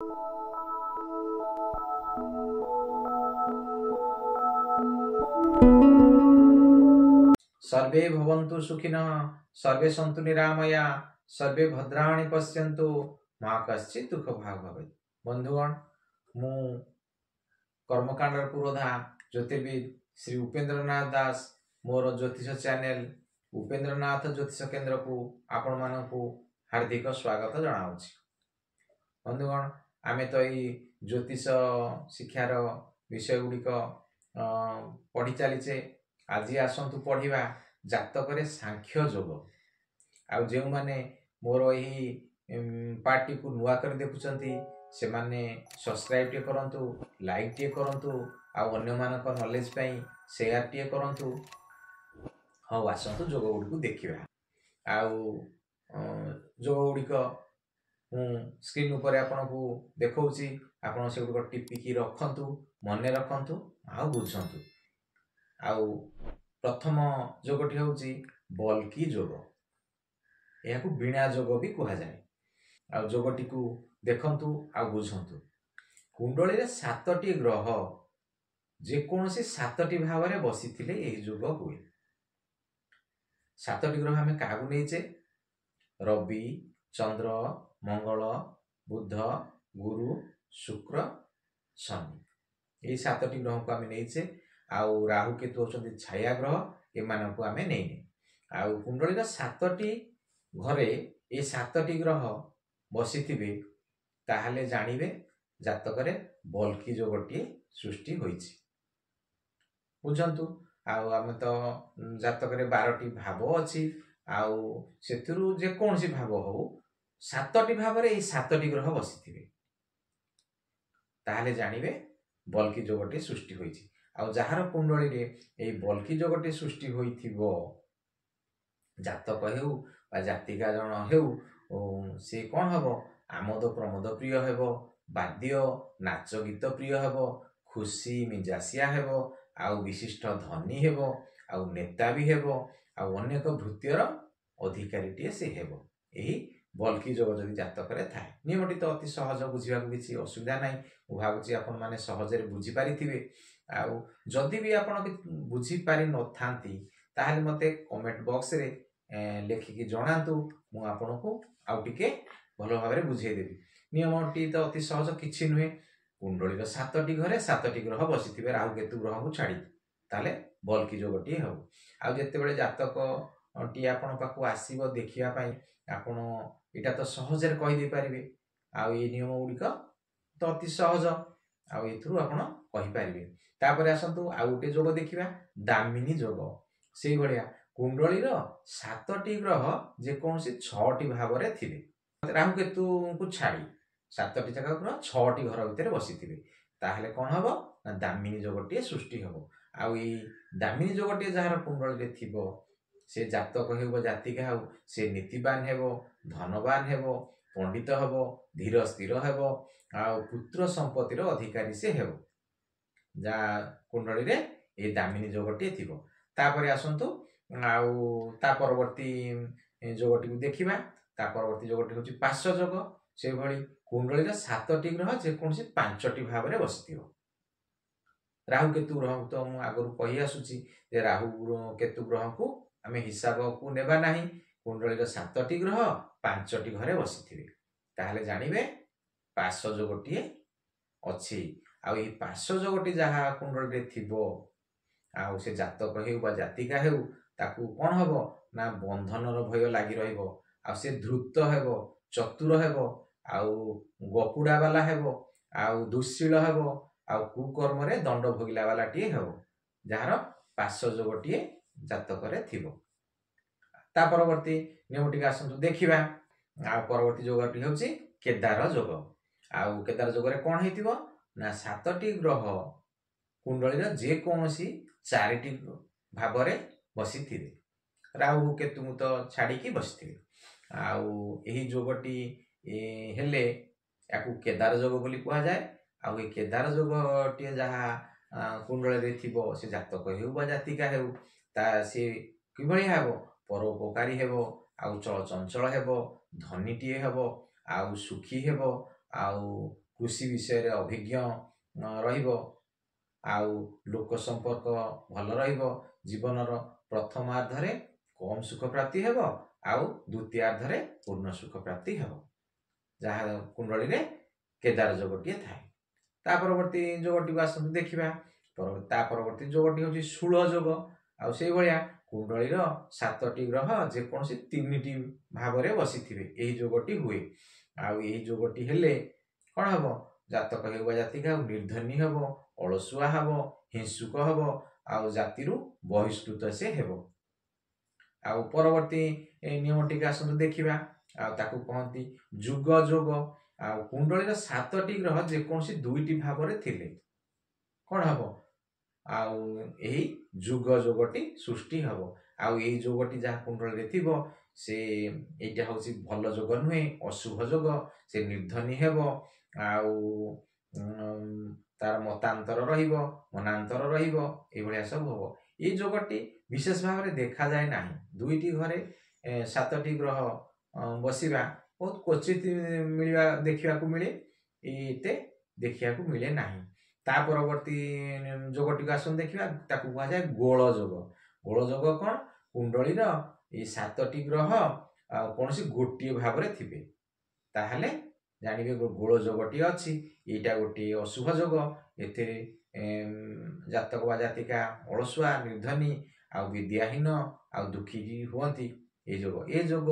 सर्वे भवन्तु सुखिनः, सर्वे सन्तु निरामया, सर्वे भद्राणि पश्यन्तु, मा कश्चित् दुःख भाग् भवेत्। बंधुगण, मु कर्मकांडर पुरोधा ज्योतिर्विद श्री उपेन्द्रनाथ दास मोर ज्योतिष चैनल उपेन्द्रनाथ ज्योतिष केन्द्र को आपण मानकु हार्दिक स्वागत जनाऊँच। बंधुगण, आमे तो ये ज्योतिष शिक्षार विषय गुड़िक पढ़ी चलीचे। आज आसतु पढ़ा जातक सांख्य जोग। आ जो मैंने मोर यही पार्टी को नुआ कर देखुंती से माने सब्सक्राइब टे करंतु, लाइक टे करंतु, अन्य मानक नॉलेज पई शेयर टे करंतु। हाँ, आसतु जोग गुड़ी देखा। जोग गुड़िक स्क्रीन उपर आपन को देखौची, आपन से गुड़िक टिपिकी रखंतु, मने रखंतु, आ बुझंतु। प्रथम जोगटी होची बल्कि जोग। यह को बीणा जोग भी कहा जाए। जोगटी को देखंतु आ बुझंतु। कुंडली रे 7टी ग्रह जेकोसी 7टी भाव रे बसिथिले एही जोग हुए। 7टी ग्रह हमें कागु नेचे रवि, चंद्र, मंगल, बुध, गुरु, शुक्र, शनि। ये 7टी ग्रह को हमें नेचे। आउ राहु केतु होचंती छाया ग्रह, एमान को हमें नेइने। आउ कुंडली रे 7टी घरे ये 7टी ग्रह बसिथिबे, ताहले जानिबे जातक रे बल्कि जोगटी सृष्टि होईछि। बुझंतु। आमे तो जातक रे 12टी भाव अछि। सेथुरु जे कोनसी भाव हो 7टी भाव रे 7टी ग्रह बसिथिबे, ताहले जानिबे बल्कि जोगटी सृष्टि होईछि। जहार कुंडली रे ए बल्कि जोगटी सृष्टि होईथिबो, जातक हेउ बा जातिका जन हेउ, से कौन हबो आमोद प्रमोद प्रिय हेबो, वाद्य नाच गीत प्रिय हेबो, खुशी मिजासिया हेबो, विशिष्ट धनी हेबो, नेता भी हेबो, अनेक भृत्यर अधिकारीटे से हेबो। यही बल्कि जोग जदि जातक रे थाए। नियमटी तो अति सहज, बुझिबा किछि असुविधा नाही। मु भाबुछि आपण माने सहजरे बुझि पारिथिबे। जदि भी आपण बुझी पारि न थांती, ताहले मते कमेंट बॉक्स रे लेखिकी जणातु। मु आपनको आउ टिके भलो भाबरे बुझाई देबी। नियमटी तो अति सहज, किछि नुहे। कुंडली 7टी घरे 7टी ग्रह बसिथिबे राहु केतु ग्रह को छाड़ी, ताले बल्कि जोगटी हेउ। जेते बेले जातक टी आपण पाखु आसीबो देखिया पई, आपण एटा तो सहजरे कहि दे पारिबे। ये नियम गुड़िक तो अति सहज, एथुरु आपण कहि पारिबे। तापरे आसंतु आ गोटे जोग देखिबा, दामिनी जोग। सेही भलिया कुंडली 7टी ग्रह जेकोसी 6टी भाव रे थिबे, राहु केतु को छाड़ी 7टी जगह ग्रह 6टी घर भितर बसिथिबे, ताहले कोन हबो ना दामिनी जोगटी सृष्टि हबो। ये दामिनी जोगटी जहार कुंडली रे थिबो, से जातक हेबो जातिका हेबो, से नीतिवान हेबो, धनवान हेबो, पंडित हेबो, धीर स्थिर हेबो, पुत्र संपत्तिर अधिकारी से हेबो। जा कुंडली रे ए दामिनी जोगटी थिबो। तापरे आसंतु ता परवर्ती जोगटी को देखिबा। ता परवर्ती जोगटी होची पार्श्व जोग। से भली कुंडली रे 7टी ग्रह जेकोसी 5टी भाव रे बसिथिबो। राहु केतु ग्रह तो मु आगरु कहि आसुची जे राहु केतु ग्रह को आमे हिसाब को नेबा नाही। कुंडली रे 7टी ग्रह 5टी घरे बसिथिबे, ताहले जानिबे पार्श्व जोगटी अछि। ये पार्श्व जोगटी जहा कुंडली रे थिबो, से जातक हेउ बा जातिका हेउ, ताकू कोन हबो ना बंधनर भय लागि रहिबो। से धृत हेबो, चतुर हेबो, गपुड़ा वाला हेबो, दुश्शील हेबो, कुकर्म रे दंड भोगिला वाला टी हेबो, जहार पार्श्व जोगटी जातक रे थिबो। ता परवर्ती नियमटी आसंतु देखिबा। परवर्ती जोगटी होची केदार जोग। केदार जोग रे कोन हेतिबो ना 7टी ग्रह कुंडली रे जे कोनसी 4टी भाव रे बसिथिबे, राहु केतु तो छाड़ी की बसिथिबे। यही जोगटी हेले याकू केदार जोग बोली कहा जाए। ये केदार जोगटी जहा कुंडली रे थिबो, से जातक हेउ बा जातिका हेउ, ता से किभଳି हेबो परोपकारी हेबो, चल चंचल हेबो, धनीटीए हेबो, सुखी हेबो, कृषि विषय अभिज्ञ रहिबो आउ लोक संपर्क भल रहिबो जीवनर प्रथमार्धरे कम सुख प्राप्ति हेबो आउ द्वितीयार्धरे पूर्ण सुख प्राप्ति हेबो जहाँ कुंडली रे केदार जोगटी थाए। ता परवर्ती जोगटी को आसंतु देखिबा। ता परवर्ती जोगटी होची शूल जोग आउ सेई भलिया कुंडली रो 7टी ग्रह जे कोनसी 3टी भावरे बसिथिबे एही जोगटी हुए आउ एही जोगटी हेले कोन हबो जातक हेबा जातिका निर्धनी हबो अलसुआ हबो हिंसुक हबो आउ जातिरु बहिष्कृत से हेबो। आउ परवर्ती नियमटी का आसंतु देखिबा आउ ताकू कहंती जुग जोग आउ कुंडली रो 7टी ग्रह जे कोनसी 2टी भावरे थिले कोन हबो आउ एही जुग जोगटी सृष्टि हबो आउ एही जोगटी जहा कुंडली रे थिबो से एटा होसी भल जोग नुहे अशुभ जोग से निर्धनी हेबो आउ तार मतांतर रहिबो मनांतर रहिबो ए भलिया सब हबो। ए जोगटी विशेष भाव में देखा जाए नाही 2टी घरे 7टी ग्रह बसिबा बहुत क्वचित मिलवा देखिया को मिले एते देखिया को मिले नाही। ता परवर्ती जोगटी को आसन देखिबा ताकू कहा जाए गोल जोग। गोल जोग कोन कुंडली रो ए 7टी ग्रह कोनसी गोटी भाव रे थिबे ताहले जानिबे गोल जोगटी अछि एटा गोटी अशुभ जोग एते जातक बा जातिका अलसुआ निर्धनी आउ विद्याहीन आउ दुखी हुअंती ए जोग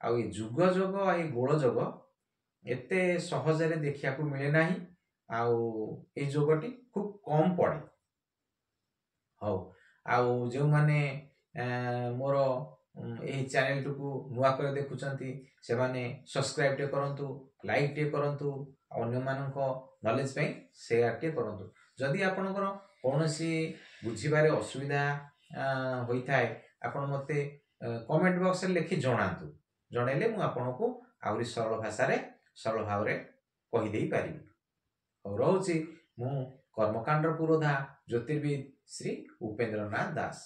आउ ए जुग जोग ए गोल जोग एते सहजरे देखिया को मिले नाही आउ ए जोगटी खूब कम पड़े। हौ आउ जो माने मोर एही चैनल टुकु नुआ करे देखुचंती से माने सब्सक्राइब टे करंतु लाइक टे करंतु अन्य मानको नॉलेज पे शेयर टे करंतु। जदि आपनकर कोनोसी बुझिबारे असुविधा होई थाए आपण मते कमेंट बॉक्स रे लिखि जणांतु जणैले मु आपनको आउरी सरल भाषा रे सरल भाव रे कहि देई पारिबी। और रहउची मु कर्मकांड पुरोधा ज्योतिर्विद श्री उपेंद्रनाथ दास।